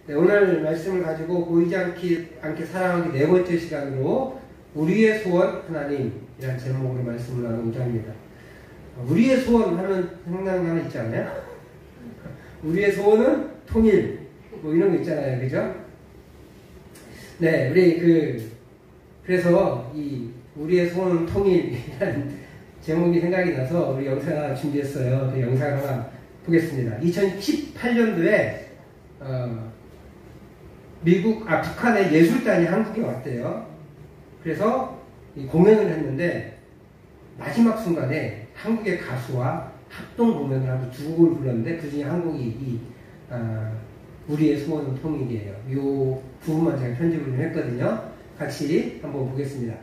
네, 오늘 말씀을 가지고 보이지 않게 사랑하기 네 번째 시간으로 우리의 소원 하나님이라는 제목으로 말씀을 나누고자 합니다. 우리의 소원 하면 생각나는 거 있지 않나요? 우리의 소원은 통일 뭐 이런 거 있잖아요, 그죠? 네, 그래서 이 우리의 소원은 통일이라는 제목이 생각이 나서 우리 영상 하나 준비했어요. 그 영상 하나 보겠습니다. 2018년도에 북한의 예술단이 한국에 왔대요. 그래서 공연을 했는데 마지막 순간에 한국의 가수와 합동 공연을 하고 두 곡을 불렀는데 그 중에 한 곡이 우리의 소원은 통일이에요. 이 부분만 제가 편집을 좀 했거든요. 같이 한번 보겠습니다.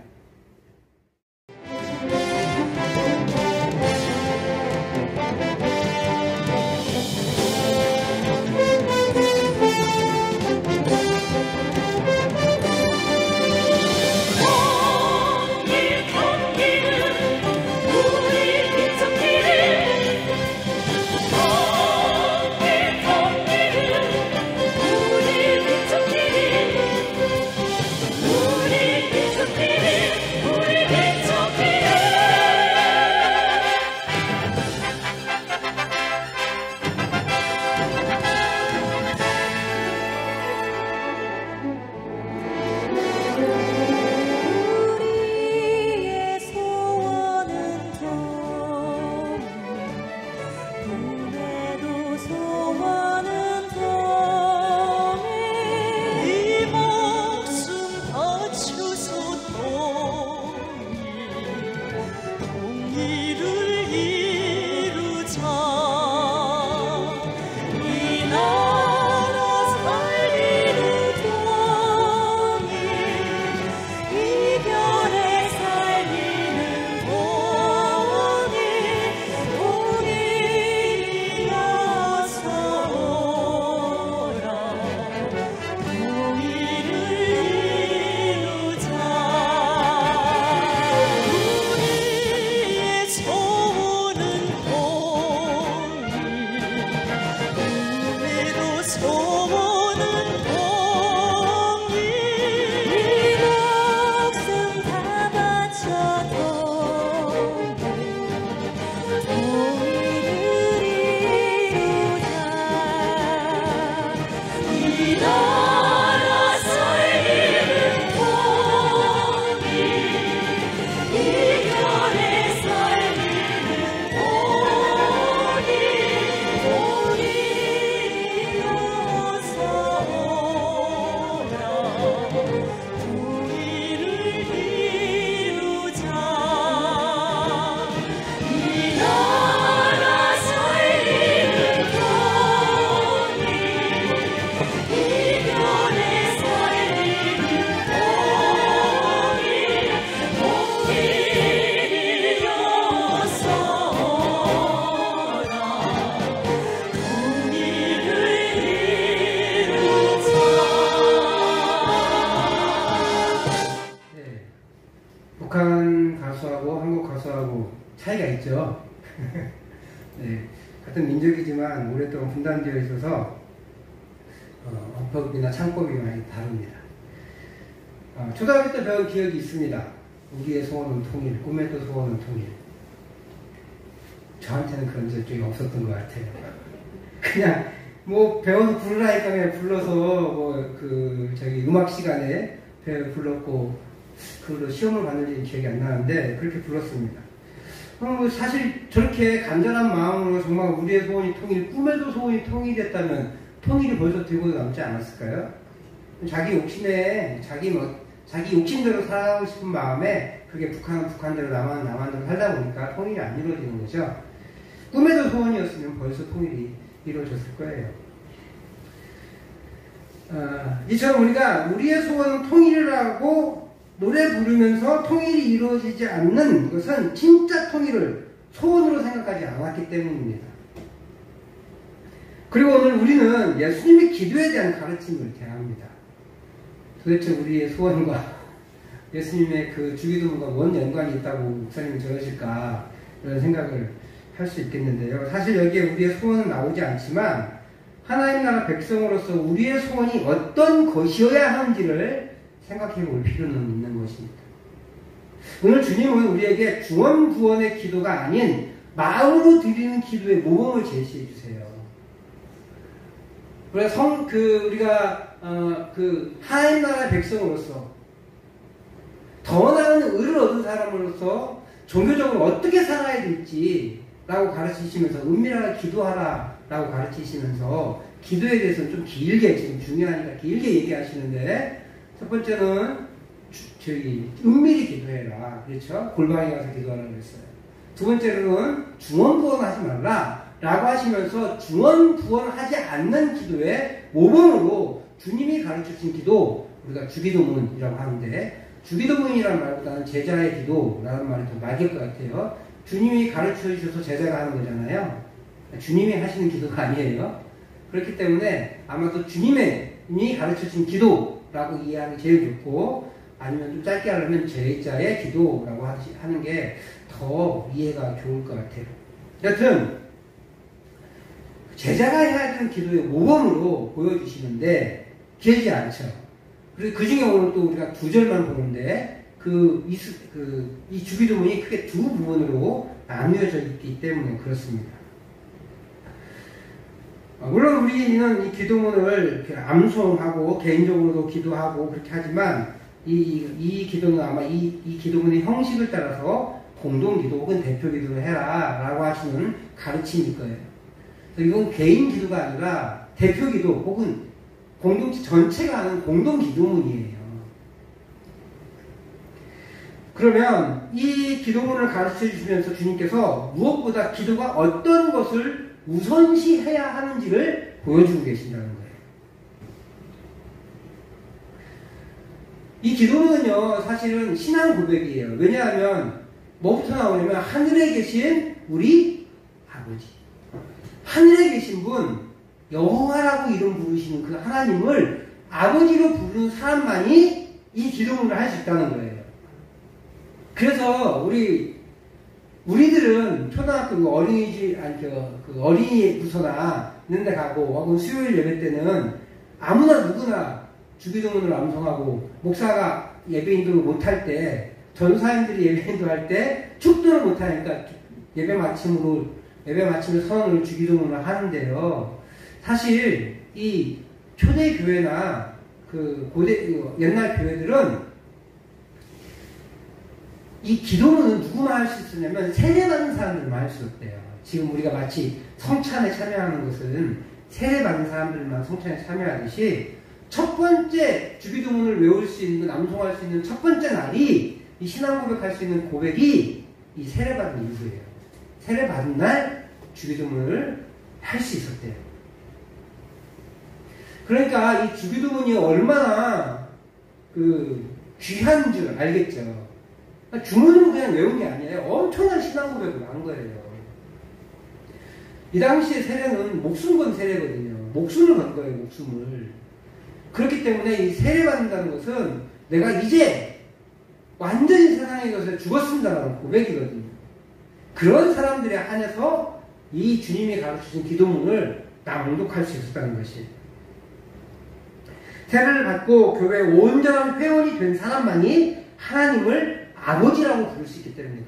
북한 가수하고 한국 가수하고 차이가 있죠. 네, 같은 민족이지만 오랫동안 분단되어 있어서 어법이나 창법이 많이 다릅니다. 초등학교 때 배운 기억이 있습니다. 우리의 소원은 통일, 꿈에도 소원은 통일. 저한테는 그런 적이 없었던 것 같아요. 그냥 뭐 배워서 부르라니까 그냥 불러서 음악 시간에 불렀고 그걸로 시험을 받는 일이 기억이 안 나는데 그렇게 불렀습니다. 사실 저렇게 간절한 마음으로 정말 우리의 소원이 통일, 꿈에도 소원이 통일됐다면 통일이 벌써 되고 남지 않았을까요? 자기 욕심에 자기 욕심대로 살아가고 싶은 마음에 그게 북한은 북한대로 남한대로 살다 보니까 통일이 안 이루어지는 거죠. 꿈에도 소원이었으면 벌써 통일이 이루어졌을 거예요. 이처럼 우리가 우리의 소원은 통일이라고 노래 부르면서 통일이 이루어지지 않는 것은 진짜 통일을 소원으로 생각하지 않았기 때문입니다. 그리고 오늘 우리는 예수님의 기도에 대한 가르침을 대합니다. 도대체 우리의 소원과 예수님의 그 주기도문과 뭔 연관이 있다고 목사님이 저러실까 이런 생각을 할 수 있겠는데요. 사실 여기에 우리의 소원은 나오지 않지만 하나님 나라 백성으로서 우리의 소원이 어떤 것이어야 하는지를 생각해 볼 필요는 있는 것입니다. 오늘 주님은 우리에게 중언부언의 기도가 아닌 마음으로 드리는 기도의 모범을 제시해 주세요. 그래서 우리가 하나님 나라의 백성으로서 더 나은 의를 얻은 사람으로서 종교적으로 어떻게 살아야 될지라고 가르치시면서 은밀하게 기도하라라고 가르치시면서 기도에 대해서는 좀 길게, 지금 중요하니까 길게 얘기하시는데, 첫 번째는 은밀히 기도해라. 그렇죠? 골방에 가서 기도하라고 그랬어요. 두 번째로는 중언부언하지 말라 라고 하시면서 중언부언하지 않는 기도의 모범으로 주님이 가르쳐주신 기도, 우리가 주기도문이라고 하는데, 주기도문이라는 말보다는 제자의 기도라는 말이 더 맞을 것 같아요. 주님이 가르쳐 주셔서 제자가 하는 거잖아요. 주님이 하시는 기도가 아니에요. 그렇기 때문에 아마도 주님이 가르쳐 주신 기도라고 이해하는 게 제일 좋고, 아니면 좀 짧게 하려면 제자의 기도라고 하는 게 더 이해가 좋을 것 같아요. 여튼 제자가 해야 되는 기도의 모범으로 보여주시는데 길지 않죠. 그리고 그 중에 오늘 또 우리가 2절만 보는데 이 주기도문이 크게 두 부분으로 나뉘어져 있기 때문에 그렇습니다. 물론 우리는 이 기도문을 암송하고 개인적으로도 기도하고 그렇게 하지만 이 기도는 아마 이 기도문의 형식을 따라서 공동기도 혹은 대표기도를 해라 라고 하시는 가르침일 거예요. 이건 개인 기도가 아니라 대표기도 혹은 공동체 전체가 하는 공동기도문이에요. 그러면 이 기도문을 가르쳐 주시면서 주님께서 무엇보다 기도가 어떤 것을 우선시해야 하는지를 보여주고 계신다는 거예요. 이 기도문은요, 사실은 신앙 고백이에요. 왜냐하면 뭐부터 나오냐면 하늘에 계신 우리 아버지, 하늘에 계신 분, 여호와라고 이름 부르시는 그 하나님을 아버지로 부르는 사람만이 이 기도문을 할 수 있다는 거예요. 그래서 우리들은 초등학교 어린이 부서나 이런 데 가고 혹은 수요일 예배 때는 아무나 누구나 주기도문을 암송하고, 목사가 예배인도를 못할 때, 전사님들이 예배인도 할 때 축도를 못하니까 예배 마침에 선언을 주기도문을 하는데요. 사실 이 초대 교회나 옛날 교회들은 이 기도문은 누구만 할 수 있었냐면 세례받은 사람들만 할 수 없대요. 지금 우리가 마치 성찬에 참여하는 것은 세례받은 사람들만 성찬에 참여하듯이 첫 번째 주기도문을 외울 수 있는, 암송할 수 있는 첫 번째 날이 이 신앙 고백할 수 있는 고백이 이 세례받은 이후예요. 세례받은 날 주기도문을 할 수 있었대요. 그러니까 이 주기도문이 얼마나 귀한 줄 알겠죠. 주문으로 그냥 외운 게 아니에요. 엄청난 신앙 고백을 한 거예요. 이 당시에 세례는 목숨 건 세례거든요. 목숨을 건 거예요, 목숨을. 그렇기 때문에 이 세례받는다는 것은 내가 이제 완전히 세상에 것에 죽었습니다라는 고백이거든요. 그런 사람들에 한해서 이 주님이 가르치신 기도문을 낭독할 수 있었다는 것이에요. 세례를 받고 교회의 온전한 회원이 된 사람만이 하나님을 아버지라고 부를 수 있기 때문에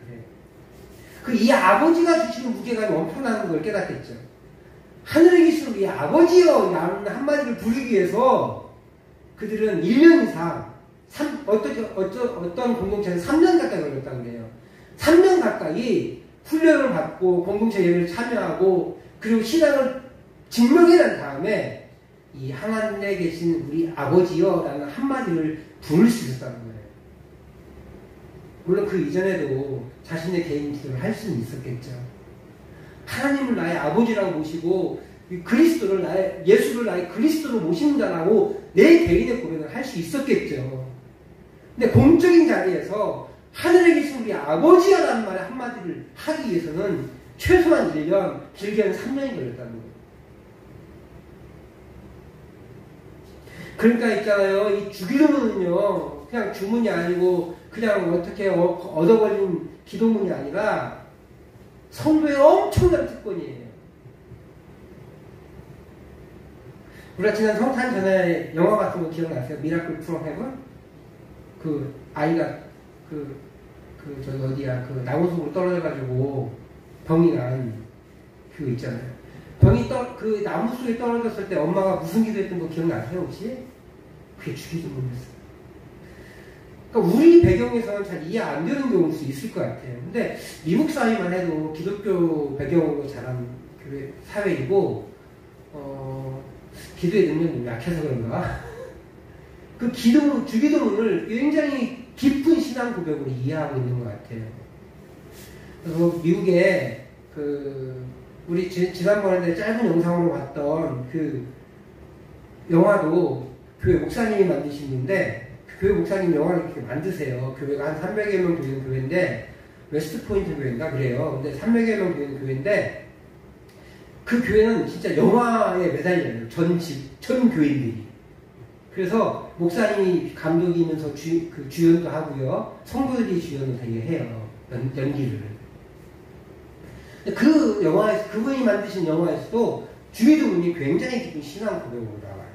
그래요. 이 아버지가 주시는 무게감이 엄청나는 걸 깨닫겠죠. 하늘에 계신 우리 아버지여 라는 한마디를 부르기 위해서 그들은 1년 이상, 어떤 공동체는 3년 가까이 걸렸다고 그래요. 3년 가까이 훈련을 받고 공동체 예배를 참여하고 그리고 신앙을 증명해낸 다음에 이 하나님에 계신 우리 아버지여 라는 한마디를 부를 수 있었다는 거예요. 물론 그 이전에도 자신의 개인 기도를 할 수는 있었겠죠. 하나님을 나의 아버지라고 모시고 예수를 나의 그리스도로 모신다라고 내 개인의 고백을 할 수 있었겠죠. 근데 공적인 자리에서 하늘에 계신 우리 아버지야라는 말의 한마디를 하기 위해서는 최소한 1년, 길게는 3년이 걸렸다는 거예요. 그러니까 있잖아요. 이 주기도문은요, 그냥 주문이 아니고 그냥 어떻게 얻어버린 기도문이 아니라 성도의 엄청난 특권이에요. 우리가 지난 성탄 전에 영화 같은 거 기억나세요? 미라클 프롬 헤븐? 그 아이가 저기 어디야 그 나무 속으로 떨어져가지고 병이 난 그거 있잖아요. 그 나무 속에 떨어졌을 때 엄마가 무슨 기도했던 거 기억나세요 혹시? 그게 죽이도 못했어요. 그러니까 우리 배경에서는 잘 이해 안 되는 경우일 수 있을 것 같아요. 근데 미국 사회만 해도 기독교 배경으로 자란 사회이고 기도의 능력이 너무 약해서 그런가? 그 주기도문을 굉장히 깊은 신앙 고백으로 이해하고 있는 것 같아요. 그래서 미국에 우리 지난번에 짧은 영상으로 봤던 그 영화도 교회 목사님이 만드시는데 그 교회 목사님 영화를 이렇게 만드세요. 교회가 한 300여 명 되는 교회인데 웨스트 포인트 교회인가 그래요. 근데 300여 명 되는 교회인데 그 교회는 진짜 영화에 매달려요. 전 교인들이. 그래서 목사님이 감독이면서 주연도 하고요. 성도들이 주연을 되게 해요. 연기를. 그 영화에서, 그분이 만드신 영화에서도 주기도문이 굉장히 깊은 신앙 고백으로 나와요.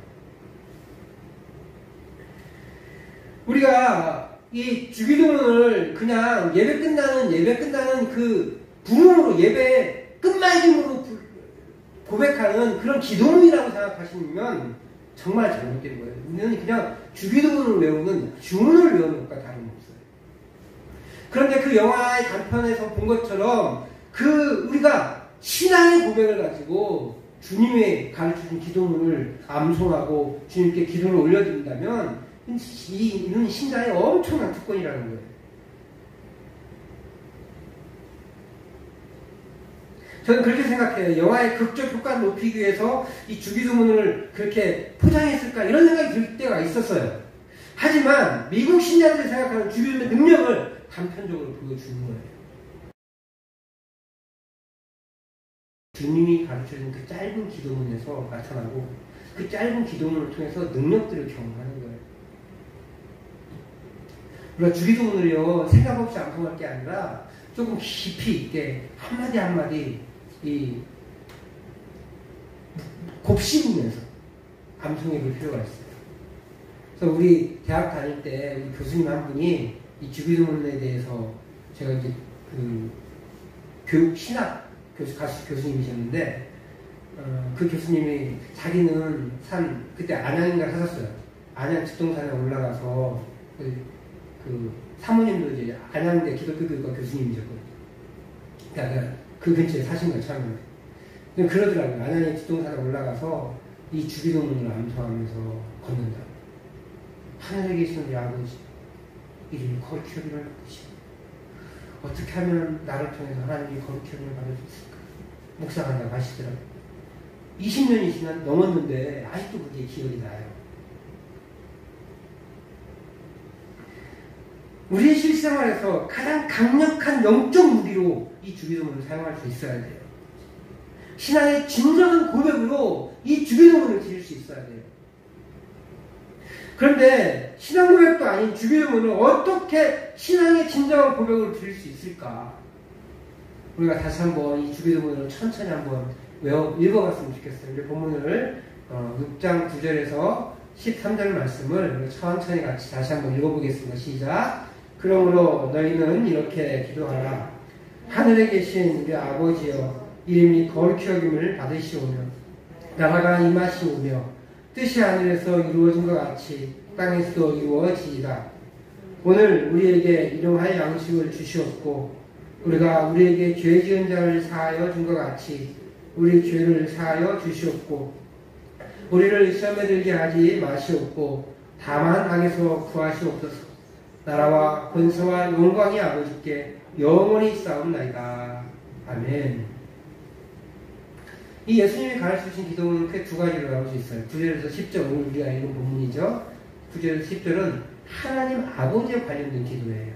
우리가 이 주기도문을 그냥 예배 끝나는 그 부름으로 예배 끝말짐으로 고백하는 그런 기도문이라고 생각하시면 정말 잘못된 거예요. 우리는 그냥 주기도문을 외우는 주문을 외우는 것과 다름없어요. 그런데 그 영화의 단편에서 본 것처럼 우리가 신앙의 고백을 가지고 주님의 가르쳐준 기도문을 암송하고 주님께 기도를 올려드린다면 이는 신자의 엄청난 특권이라는 거예요. 저는 그렇게 생각해요. 영화의 극적 효과를 높이기 위해서 이 주기도문을 그렇게 포장했을까 이런 생각이 들 때가 있었어요. 하지만 미국 신자들이 생각하는 주기도문의 능력을 단편적으로 보여주는 거예요. 주님이 가르쳐준 그 짧은 기도문에서 나타나고 그 짧은 기도문을 통해서 능력들을 경험하는 거예요. 우리가 주기도문을요 생각 없이 암송할 게 아니라 조금 깊이 있게 한마디 한마디 곱씹으면서 암송해 볼 필요가 있어요. 그래서 우리 대학 다닐 때 우리 교수님 한 분이 이 주기도문에 대해서 제가 이제 교육 신학 교수님이셨는데 그 교수님이 자기는 그때 안양인가 사셨어요. 안양 집동산에 올라가서 그 사모님도 이제 안양대 기독교교육과 교수님이셨거든요. 그러니까 그 근처에 사신 거예요, 처음에. 그러더라고요. 안양의 집동산에 올라가서 이 주기도문을 암송하면서 걷는다. 하늘에 계신 우리 아버지, 이름이 거룩히 여김을 받으시고 어떻게 하면 나를 통해서 하나님이 거룩히 여김을 받을 수 있을까? 묵상한다고 하시더라고요. 20년이 넘었는데 아직도 그게 기억이 나요. 우리의 실생활에서 가장 강력한 영적 무기로 이 주기도문을 사용할 수 있어야 돼요. 신앙의 진정한 고백으로 이 주기도문을 드릴 수 있어야 돼요. 그런데 신앙 고백도 아닌 주기도문을 어떻게 신앙의 진정한 고백으로 드릴 수 있을까? 우리가 다시 한번 이 주기도문을 천천히 한번 읽어봤으면 좋겠어요. 우리 본문을 6장 9절에서 13절 말씀을 천천히 같이 다시 한번 읽어보겠습니다. 시작. 그러므로 너희는 이렇게 기도하라. 하늘에 계신 우리 아버지여, 이름이 거룩히 여김을 받으시오며 나라가 임하시오며 뜻이 하늘에서 이루어진 것 같이 땅에서도 이루어지이다. 오늘 우리에게 일용할 양식을 주시옵고 우리가 우리에게 죄 지은 자를 사하여 준 것 같이 우리 죄를 사하여 주시옵고 우리를 시험에 들게 하지 마시옵고 다만 악에서 구하시옵소서. 나라와 권세와 영광이 아버지께 영원히 싸움나이다. 아멘. 이 예수님이 가르쳐주신 기도는 크게 두 가지로 나올 수 있어요. 9절에서 10절, 오늘 우리가 읽은 본문이죠. 9절에서 10절은 하나님 아버지에 관련된 기도예요.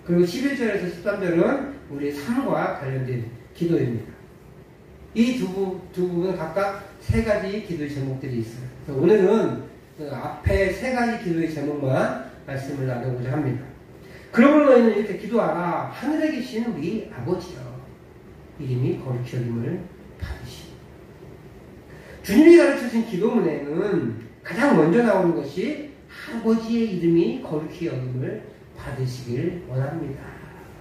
그리고 11절에서 13절은 우리의 삶과 관련된 기도입니다. 이 두 부분은 각각 세 가지 기도의 제목들이 있어요. 그래서 오늘은 그 앞에 세 가지 기도의 제목만 말씀을 나누고자 합니다. 그러므로 너희는 이렇게 기도하라. 하늘에 계신 우리 아버지여, 이름이 거룩히 여김을 받으시오. 주님이 가르쳐준 기도문에는 가장 먼저 나오는 것이 아버지의 이름이 거룩히 여김을 받으시길 원합니다.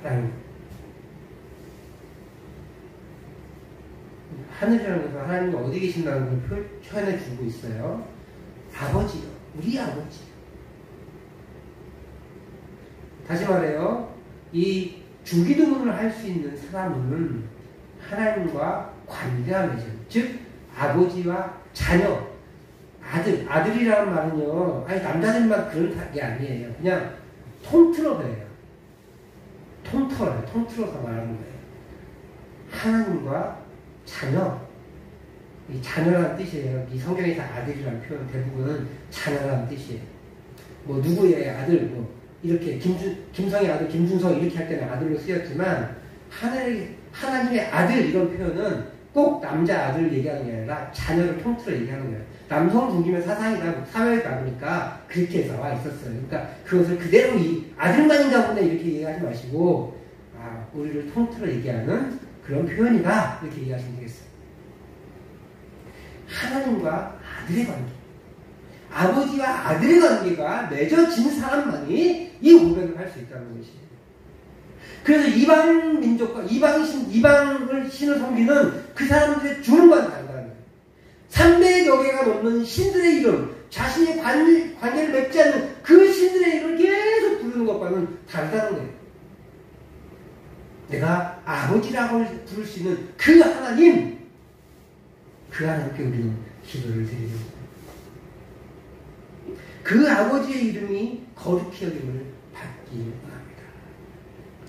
라는 하늘이라는 것은 하나님이 어디 계신다는 걸 표현해 주고 있어요. 아버지요. 우리 아버지. 다시 말해요. 이 주기도문을 할 수 있는 사람은 하나님과 관계가 맺어요. 즉 아버지와 자녀, 아들이라는 말은요, 아니 남자들만 그런 게 아니에요. 그냥 통틀어 그래요. 통틀어서 말하는 거예요. 하나님과 자녀, 이 자녀라는 뜻이에요. 이 성경에서 아들이라는 표현 대부분은 자녀라는 뜻이에요. 뭐 누구의 아들, 뭐 이렇게 김성의 아들, 김준성 이렇게 할 때는 아들로 쓰였지만 하나님의 아들 이런 표현은 꼭 남자 아들을 얘기하는 게 아니라 자녀를 통틀어 얘기하는 거예요. 남성 중심의 사상이다, 사회가 보니까 그렇게 해서 와 있었어요. 그러니까 그것을 그대로 이 아들만인가 보네 이렇게 얘기하지 마시고 우리를 통틀어 얘기하는 그런 표현이다 이렇게 얘기하시면 되겠어요. 하나님과 아들의 관계, 아버지와 아들의 관계가 맺어진 사람만이 이 고백을 할 수 있다는 것이에요. 그래서 이방 민족과 이방을 신을 섬기는 그 사람들의 주는과는 다르다는 거예요. 300여 개가 넘는 신들의 이름, 자신의 관계를 맺지 않는 그 신들의 이름을 계속 부르는 것과는 다르다는 거예요. 내가 아버지라고 부를 수 있는 그 하나님, 그 하나님께 우리는 기도를 드리는 거예요. 그 아버지의 이름이 거룩히 여김을 받기 원합니다.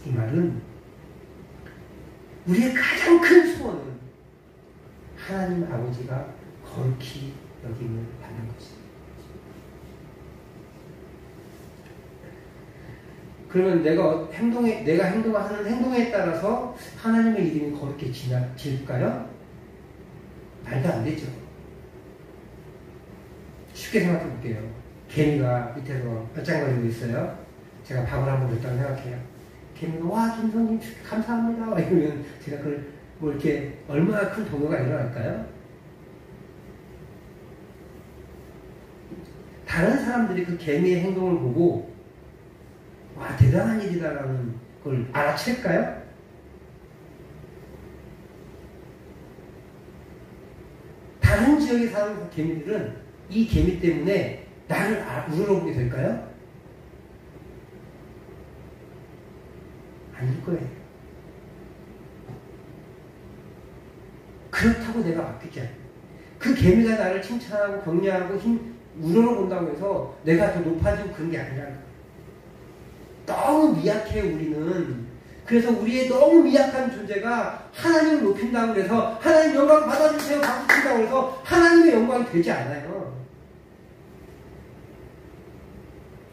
이 말은 우리의 가장 큰 소원은 하나님 아버지가 거룩히 여김을 받는 것입니다. 그러면 내가 행동하는 행동에 따라서 하나님의 이름이 거룩해질까요? 말도 안 되죠. 쉽게 생각해 볼게요. 개미가 밑에서 뼈짱거리고 있어요. 제가 밥을 한번 줬다고 생각해요. 개미가 와 김성님 감사합니다 이러면 제가 그걸 뭐 이렇게 얼마나 큰 동요가 일어날까요? 다른 사람들이 그 개미의 행동을 보고 와 대단한 일이다라는 걸 알아챌까요? 다른 지역에 사는 개미들은 이 개미 때문에 나를 우러러보게 될까요? 아닐 거예요. 그렇다고 내가 바뀌지 않아요. 그 개미가 나를 칭찬하고 격려하고 우러러본다고 해서 내가 더 높아지고 그런 게 아니라는 거예요. 너무 미약해 우리는. 그래서 우리의 너무 미약한 존재가 하나님을 높인다고 해서 하나님 영광 받아주세요 박수친다고 해서 하나님의 영광이 되지 않아요.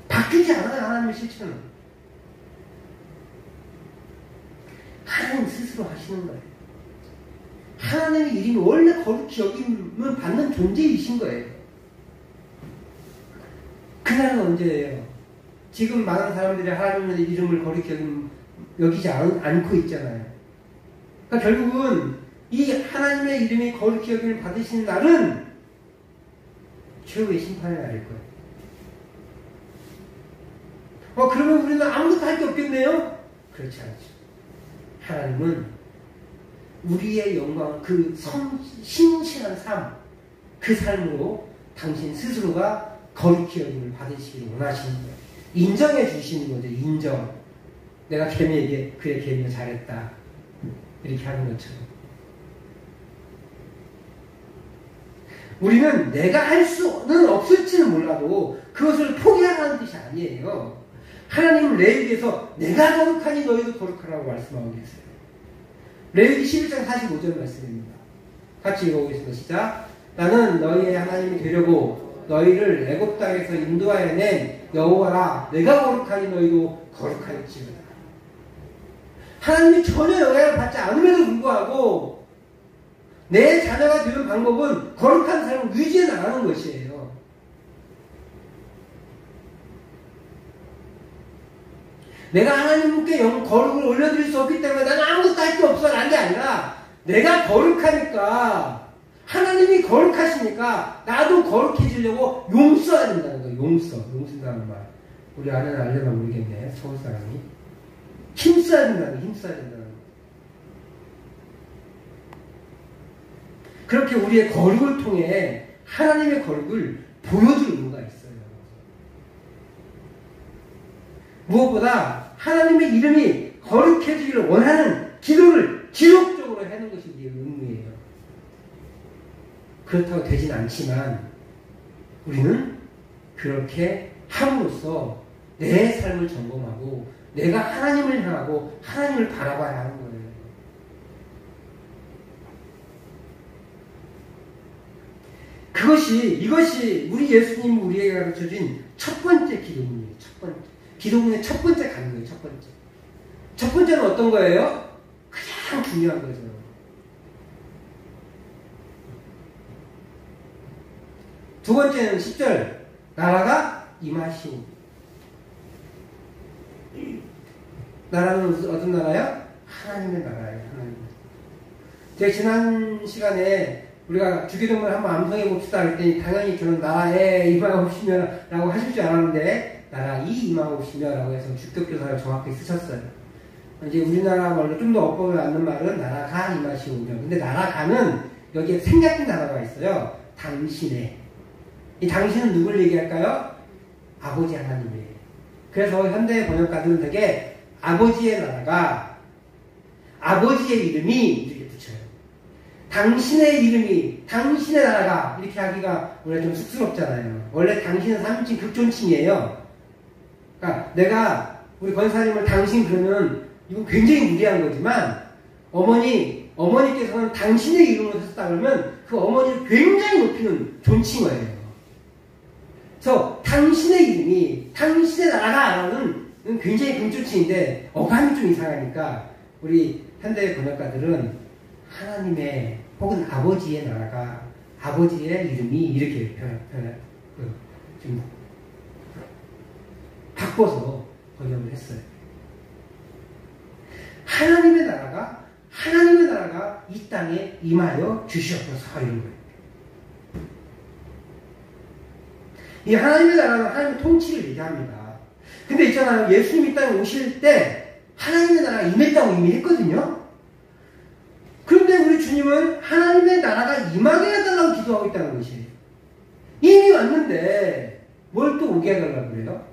바뀌지 않아요. 하나님의 실체는. 하나님 스스로 하시는 거예요. 하나님의 이름이 원래 거룩히 여김을 받는 존재이신 거예요. 그날은 언제예요? 지금 많은 사람들이 하나님의 이름을 거룩히 여기지 않고 있잖아요. 그러니까 결국은 이 하나님의 이름이 거룩히 여김을 받으시는 날은 최후의 심판의 날일 거예요. 그러면 우리는 아무것도 할 게 없겠네요? 그렇지 않죠. 하나님은 우리의 영광, 그 신실한 삶, 그 삶으로 당신 스스로가 거룩히 여김을 받으시길 원하시는 거예요. 인정해 주시는 거죠. 인정. 내가 개미에게 그의 개미가 잘했다. 이렇게 하는 것처럼. 우리는 내가 할 수는 없을지는 몰라도 그것을 포기하라는 뜻이 아니에요. 하나님은 레위기에서 내가 거룩하니 너희도 거룩하라고 말씀하고 계세요. 레위기 11장 45절 말씀입니다. 같이 읽어보겠습니다. 시작. 나는 너희의 하나님이 되려고 너희를 애굽 땅에서 인도하여 낸 여호와라. 내가 거룩하니 너희도 거룩할지어다. 하나님이 전혀 영향을 받지 않음에도 불구하고 내 자녀가 되는 방법은 거룩한 삶을 유지해 나가는 것이에요. 내가 하나님께 거룩을 올려드릴 수 없기 때문에 나는 아무것도 할 게 없어 라는 게 아니라 내가 거룩하니까 하나님이 거룩하시니까 나도 거룩해지려고 용써야 된다는 거예요. 용쓴다는 말. 우리 아내는 알려면 모르겠네. 서울 사람이. 힘써야 된다는 거예요. 힘써야 된다는 거예요. 그렇게 우리의 거룩을 통해 하나님의 거룩을 보여줄 의무가 있어요. 무엇보다 하나님의 이름이 거룩해지기를 원하는 기도를 지속적으로 하는 것이 우리의 의무예요. 그렇다고 되진 않지만 우리는 그렇게 함으로써 내 삶을 점검하고 내가 하나님을 향하고 하나님을 바라봐야 하는 거예요. 이것이 우리 예수님이 우리에게 가르쳐준 첫 번째 기도문이에요. 첫 번째. 기도문의 첫 번째 가는 거예요. 첫 번째. 첫 번째는 어떤 거예요? 가장 중요한 거죠. 두 번째는 10절. 나라가 임하시오. 나라는 어떤 나라요? 하나님의 나라예요. 하나님. 제가 지난 시간에 우리가 주기도문을 한번 암송해 봅시다 그랬더니 당연히 저는 나라에 임하옵시며 라고 하실 줄 알았는데 나라 이 임하옵시며 라고 해서 주격조사를 정확히 쓰셨어요. 이제 우리나라 말로 좀 더 어법에 맞는 말은 나라가 임하시오며. 근데 나라가는 여기에 생략된 단어가 있어요. 당신의. 이 당신은 누굴 얘기할까요? 아버지 하나님이에요. 그래서 현대 번역가들은 되게 아버지의 나라가 아버지의 이름이 이렇게 붙여요. 당신의 이름이 당신의 나라가 이렇게 하기가 원래 좀 쑥스럽잖아요. 원래 당신은 3인칭 극존칭이에요. 그러니까 내가 우리 권사님을 당신 그러면 이건 굉장히 무리한 거지만 어머니께서는 당신의 이름으로 했다 그러면 그 어머니를 굉장히 높이는 존칭어예요. 그래서 당신의 이름이 당신의 나라가라는 굉장히 긍존칭인데 어감이 좀 이상하니까 우리 현대 번역가들은 하나님의 혹은 아버지의 나라가 아버지의 이름이 이렇게 좀 바꿔서 번역을 했어요. 하나님의 나라가 이 땅에 임하여 주시옵소서 이런 거예요. 이 하나님의 나라는 하나님의 통치를 얘기합니다. 근데 있잖아요. 예수님이 이 땅에 오실 때 하나님의 나라가 임했다고 이미 했거든요. 그런데 우리 주님은 하나님의 나라가 임하게 해달라고 기도하고 있다는 것이에요. 이미 왔는데 뭘 또 오게 해달라고 그래요?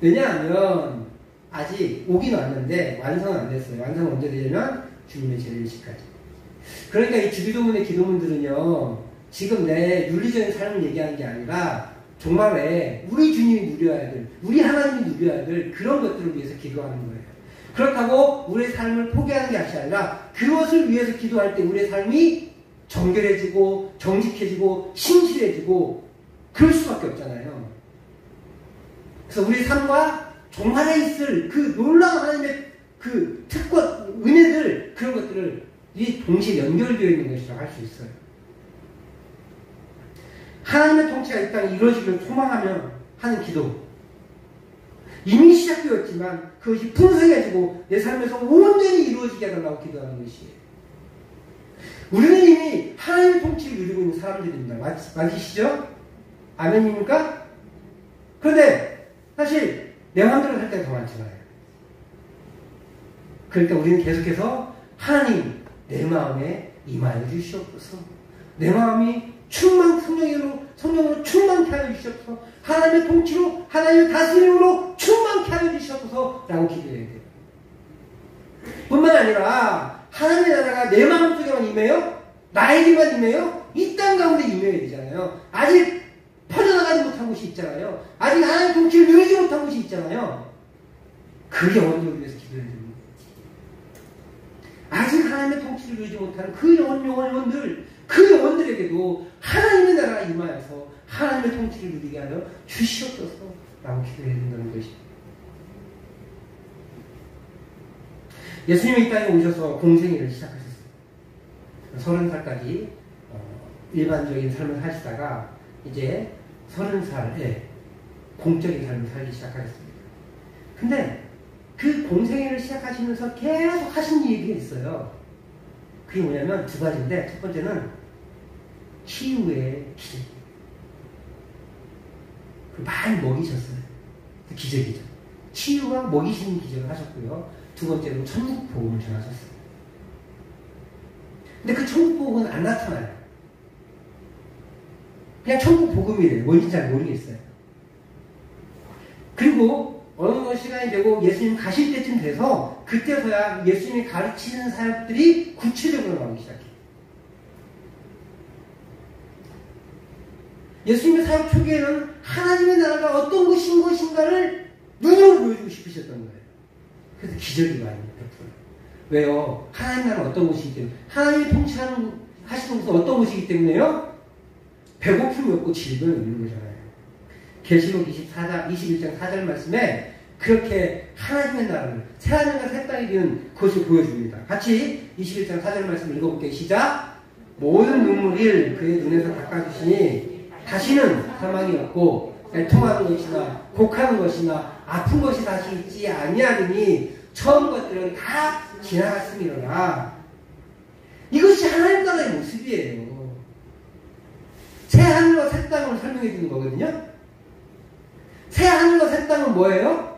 왜냐하면 아직 오긴 왔는데 완성은 안 됐어요. 완성은 언제 되냐면 주님의 재림시까지. 그러니까 이 주기도문의 기도문들은요. 지금 내 윤리적인 삶을 얘기하는 게 아니라 정말에 우리 주님이 누려야 될, 우리 하나님이 누려야 될 그런 것들을 위해서 기도하는 거예요. 그렇다고 우리의 삶을 포기하는 게 아니라 그것을 위해서 기도할 때 우리의 삶이 정결해지고 정직해지고 신실해지고 그럴 수밖에 없잖아요. 그래서 우리 삶과 종말에 있을 그 놀라운 하나님의 그 특권, 은혜들 그런 것들을 이 동시에 연결되어 있는 것이라고 할 수 있어요. 하나님의 통치가 이 땅에 이루어지기를 소망하며 하는 기도. 이미 시작되었지만 그것이 풍성해지고 내 삶에서 온전히 이루어지게 해달라고 기도하는 것이에요. 우리는 이미 하나님의 통치를 누리고 있는 사람들입니다. 맞으시죠? 아멘입니까? 그런데 사실 내 마음대로 살 때가 더 많잖아요. 그러니까 우리는 계속해서 하나님 내 마음에 임하여 주시옵소서. 내 마음이 성령으로 충만케 하여 주시옵소서. 하나님의 통치로 하나님의 다스림으로 충만케 하여 주시옵소서 라고 기도해야 돼요. 뿐만 아니라 하나님의 나라가 내 마음속에만 임해요? 나에게만 임해요? 이 땅 가운데 임해야 되잖아요. 아직 퍼져나가지 못한 곳이 있잖아요. 아직 하나님의 통치를 누리지 못한 곳이 있잖아요. 그 영혼들을 위해서 기도해야 됩니다. 아직 하나님의 통치를 누리지 못하는 그 영혼들, 그 영혼들에게도 하나님의 나라가 임하여서 하나님의 통치를 누리게 하여 주시옵소서 라고 기도해야 된다는 것입니다. 예수님이 이 땅에 오셔서 공생애를 시작하셨어요. 30살까지 일반적인 삶을 사시다가 이제 30살에 공적인 삶을 살기 시작하셨습니다. 근데 그 공생애를 시작하시면서 계속 하신 얘기가 있어요. 그게 뭐냐면 두 가지인데, 첫 번째는 치유의 기적. 많이 먹이셨어요. 기적이죠. 치유와 먹이시는 기적을 하셨고요. 두 번째로 천국 복음을 전하셨어요. 근데 그 천국 복음은 안 나타나요. 그냥 천국 복음이래요. 뭔지 잘 모르겠어요. 그리고 어느 시간이 되고 예수님 가실 때쯤 돼서 그때서야 예수님이 가르치는 사역들이 구체적으로 나오기 시작해요. 예수님의 사역 초기에는 하나님의 나라가 어떤 것인가를 눈으로 보여주고 싶으셨던 거예요. 그래서 기적이 많이 베풀어요. 왜요? 하나님 나라는 어떤 것이기 때문에, 하나님이 통치하시는 것은 어떤 것이기 때문에요? 배고픔이 없고 질병이 없는 거잖아요. 계시록 21장 4절 말씀에 그렇게 하나님의 나라를 새하늘과 새 땅이 되는 것을 보여줍니다. 같이 21장 4절 말씀 읽어볼게요. 시작. 모든 눈물을 그의 눈에서 닦아주시니 다시는 사망이 없고 애통하는 것이나 곡하는 것이나 아픈 것이 다시 있지 아니하리니 처음 것들은 다 지나갔음이로라. 이것이 하나님 나라의 모습이에요. 새 하늘과 새 땅을 설명해 주는 거거든요. 새 하늘과 새 땅은 뭐예요?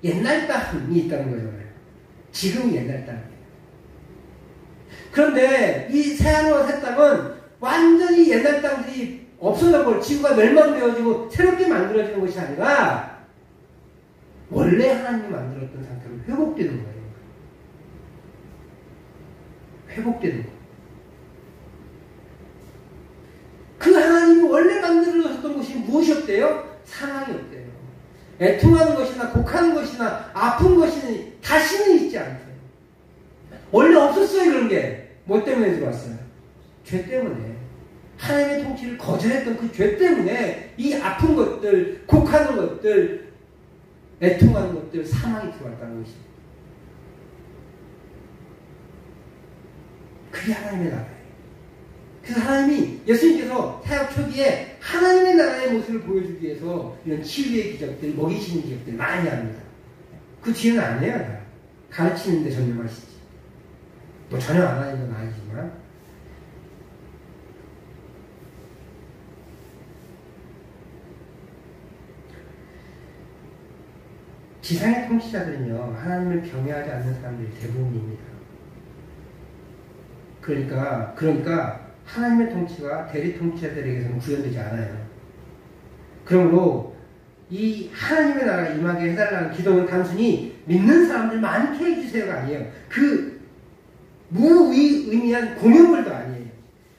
옛날 땅이 있다는 거잖아요. 지금은 옛날 땅이에요. 그런데 이 새 하늘과 새 땅은 완전히 옛날 땅들이 없어져버리고 지구가 멸망되어지고 새롭게 만들어지는 것이 아니라 원래 하나님이 만들었던 상태로 회복되는 거예요. 회복되는 거예요. 그 하나님이 원래 만들어졌던 것이 무엇이었대요? 사랑이 없대요. 애통하는 것이나 곡하는 것이나 아픈 것이 다시는 있지 않대요. 원래 없었어요. 그런 게. 뭐 때문에 들어왔어요? 죄 때문에. 하나님의 통치를 거절했던 그 죄 때문에 이 아픈 것들, 곡하는 것들, 애통하는 것들, 사망이 들어왔다는 것입니다. 그게 하나님의 나라예요. 그래서 하나님이, 예수님께서 사역 초기에 하나님의 나라의 모습을 보여주기 위해서 이런 치유의 기적들, 먹이시는 기적들 많이 합니다. 그 뒤에는 안 해요. 가르치는데 전념하시지. 뭐 전혀 안 하는 건 아니지만. 지상의 통치자들은요, 하나님을 경외하지 않는 사람들이 대부분입니다. 그러니까 하나님의 통치가 대리 통치자들에게서는 구현되지 않아요. 그러므로 이 하나님의 나라가 임하게 해달라는 기도는 단순히 믿는 사람들 많게 해주세요가 아니에요. 그 무의미한 공연물도 아니에요.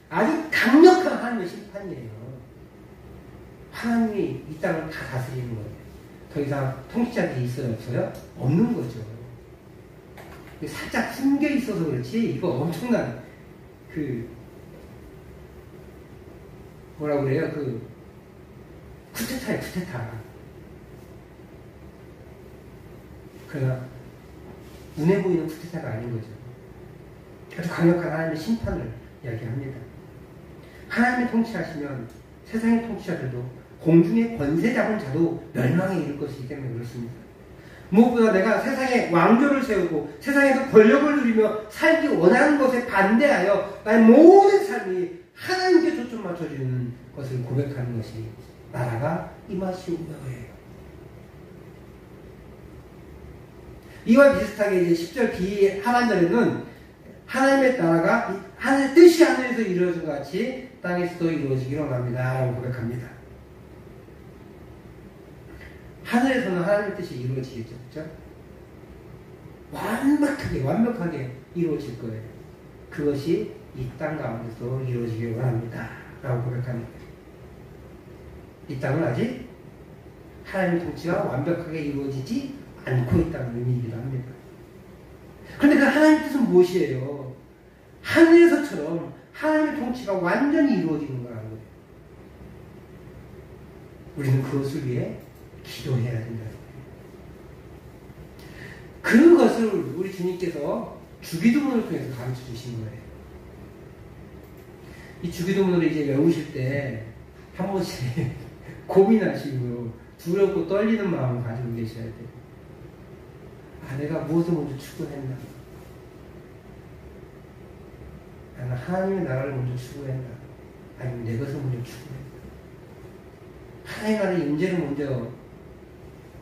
아주 강력한 하나님의 심판이에요. 하나님이 이 땅을 다 다스리는 거예요. 더 이상 통치자들이 있어요, 없어요? 없는 거죠. 살짝 숨겨 있어서 그렇지, 이거 엄청난, 뭐라고 그래요? 쿠데타예요, 쿠데타. 그러나, 눈에 보이는 쿠데타가 아닌 거죠. 아주 강력한 하나님의 심판을 이야기합니다. 하나님의 통치하시면 세상의 통치자들도 공중의 권세 잡은 자도 멸망에 이를 것이기 때문에 그렇습니다. 무엇보다 내가 세상에 왕조를 세우고 세상에서 권력을 누리며 살기 원하는 것에 반대하여 나의 모든 삶이 하나님께 초점 맞춰주는 것을 고백하는 것이 나라가 임하시오며예요. 이와 비슷하게 이제 10절 B 하반절에는 하나님의 나라가 하늘의 뜻이 하늘에서 이루어진 것 같이 땅에서도 이루어지기를 원합니다 라고 고백합니다. 하늘에서는 하나님의 뜻이 이루어지겠죠. 그렇죠? 완벽하게 이루어질 거예요. 그것이 이 땅 가운데서 이루어지길 원합니다 라고 고백합니다. 이 땅은 아직 하나님의 통치가 완벽하게 이루어지지 않고 있다는 의미이기도 합니다. 그런데 그 하나님의 뜻은 무엇이에요? 하늘에서처럼 하나님의 통치가 완전히 이루어지는 거라는 거예요. 우리는 그것을 위해 기도해야 된다는 거예요. 그것을 우리 주님께서 주기도문을 통해서 가르쳐 주신 거예요. 이 주기도문을 이제 외우실 때 한 번씩 고민하시고 두렵고 떨리는 마음을 가지고 계셔야 돼요. 아, 내가 무엇을 먼저 추구했나? 나는 하나님의 나라를 먼저 추구한다. 아니면 내 것을 먼저 추구한다. 하나님의 나라의 임재를 먼저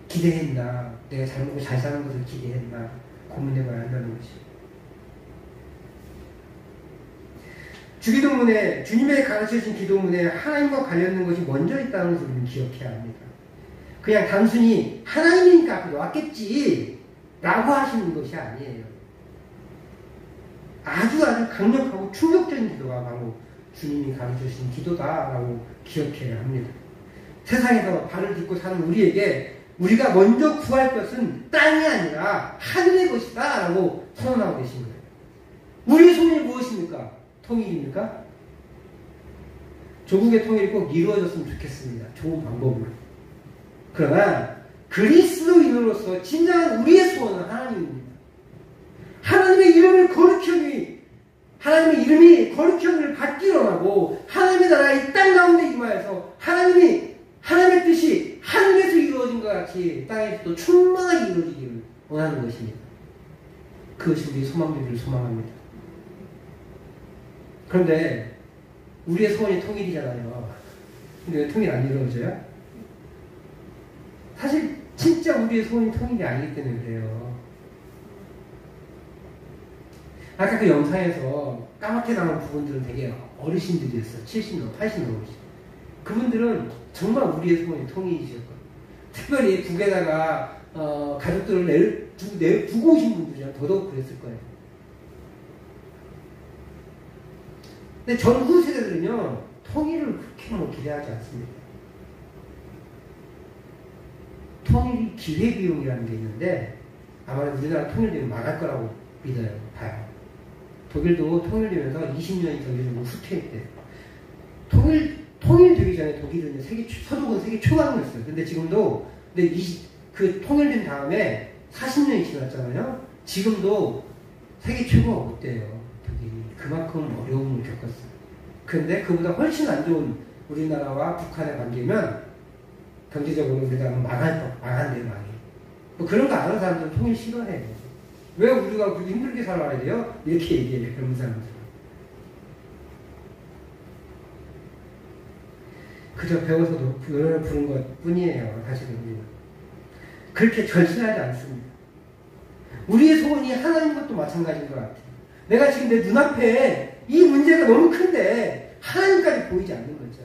기대했나, 내가 잘 먹고 잘 사는 것을 기대했나 고민해봐야 한다는 것이. 주기도문에, 주님의 가르쳐주신 기도문에 하나님과 관련된 것이 먼저 있다는 것을 우리는 기억해야 합니다. 그냥 단순히 하나님이니까 앞으로 왔겠지 라고 하시는 것이 아니에요. 아주 강력하고 충격적인 기도가 바로 주님이 가르쳐주신 기도다라고 기억해야 합니다. 세상에서 발을 딛고 사는 우리에게 우리가 먼저 구할 것은 땅이 아니라 하늘의 것이다 라고 선언하고 계신 거예요. 우리의 소원이 무엇입니까? 통일입니까? 조국의 통일이 꼭 이루어졌으면 좋겠습니다. 좋은 방법으로. 그러나 그리스도인으로서 진정한 우리의 소원은 하나님입니다. 하나님의 이름을 거룩히 여기, 하나님의 이름이 거룩히 여기를 받기로 하고 하나님의 나라가 이 땅 가운데 임하여서 하나님의 뜻이 하늘에서 이루어진 것 같이 땅에서도 충만하게 이루어지기를 원하는 것입니다. 그것이 우리의 소망되기를 소망합니다. 그런데 우리의 소원이 통일이잖아요. 근데 왜 통일 안 이루어져요? 사실 진짜 우리의 소원이 통일이 아니기 때문에 그래요. 아까 그 영상에서 까맣게 남은 부분들은 되게 어르신들이었어요. 70년, 80년. 그분들은 정말 우리의 소원이 통일이셨거든요. 특별히 북에다가 가족들을 두고 오신 분들이랑 더더욱 그랬을 거예요. 근데 전후 세대들은요, 통일을 그렇게 기대하지 않습니다. 통일이 기회비용이라는 게 있는데, 아마 우리나라 통일되면 망할 거라고 믿어요, 봐요. 독일도 통일되면서 20년이 더 이르고 후퇴했대요. 통일되기 전에 독일은 서독은 세계 초강이었어요. 근데 지금도, 그 통일된 다음에 40년이 지났잖아요. 지금도 세계 최고가 못 돼요. 독일이. 그만큼 어려움을 겪었어요. 근데 그보다 훨씬 안 좋은 우리나라와 북한의 관계면 경제적으로 우리나라는 망한대요, 망해. 뭐 그런 거 아는 사람들은 통일 싫어해요. 왜 우리가 그렇게 힘들게 살아야 돼요? 이렇게 얘기해요, 그런 사람들. 그저 배워서도 노래를 부른 것 뿐이에요, 사실은 우리는. 그렇게 절실하지 않습니다. 우리의 소원이 하나님 것도 마찬가지인 것 같아요. 내가 지금 내 눈앞에 이 문제가 너무 큰데 하나님까지 보이지 않는 거죠.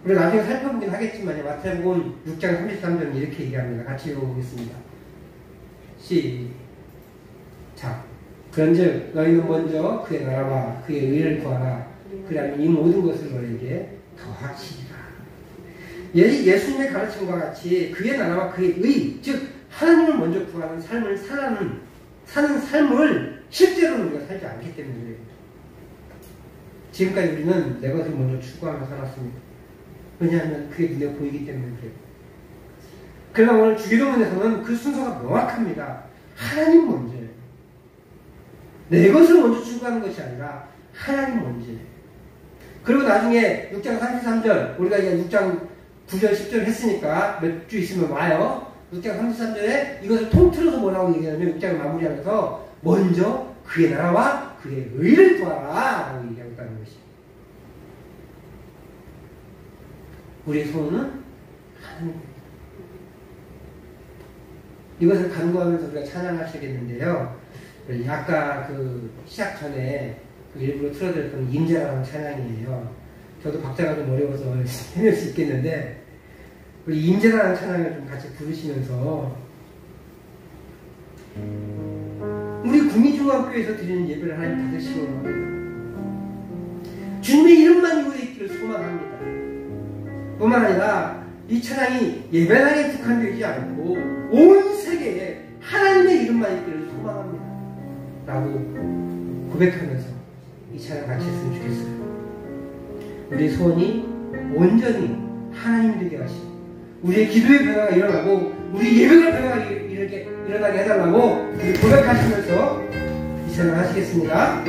우리 나중에 살펴보긴 하겠지만 마태복음 6장 33절은 이렇게 얘기합니다. 같이 읽어보겠습니다. 시작. 그런즉 너희는 먼저 그의 나라와 그의 의를 구하라. 그러면 이 모든 것을 너희에게 더하시리라. 예수님의 가르침과 같이 그의 나라와 그의 의, 즉 하나님을 먼저 구하는 삶을 사는 삶을 실제로는 우리가 살지 않기 때문에 그래요. 지금까지 우리는 내 것을 먼저 추구하며 살았습니다. 왜냐하면 그게 눈에 보이기 때문에 그래요. 그러나 오늘 주기도문에서는 그 순서가 명확합니다. 하나님 먼저예요. 내 것을 먼저 추구하는 것이 아니라 하나님 먼저예요. 그리고 나중에 6장 33절, 우리가 이제 6장 9절 10절 했으니까 몇 주 있으면 와요. 6장 33절에 이것을 통틀어서 뭐라고 얘기하냐면 6장을 마무리하면서 먼저 그의 나라와 그의 의를 구하라 라고 얘기하고 있다는 것이에요. 우리의 소원은 하나님입니다. 이것을 간구하면서 우리가 찬양하시겠는데요. 아까 그 시작 전에 그 일부러 틀어드렸던 임재라는 찬양이에요. 저도 박자가 좀 어려워서 해낼 수 있겠는데 우리 임재라는 찬양을 좀 같이 부르시면서 우리 국민중학교에서 드리는 예배를 하나님 받으시고 주님의 이름만 이루어져 있기를 소망합니다. 뿐만 아니라 이 찬양이 예배당에 국한되지 않고 온 세계에 하나님의 이름만 있기를 소망합니다. 라고 고백하면서 이 찬양 같이 했으면 좋겠어요. 우리의 소원이 온전히 하나님 되게 하시고 우리의 기도의 변화가 일어나고 우리 예배가 변화가 일어나게 해달라고 우리 고백하시면서 이 찬양 하시겠습니다.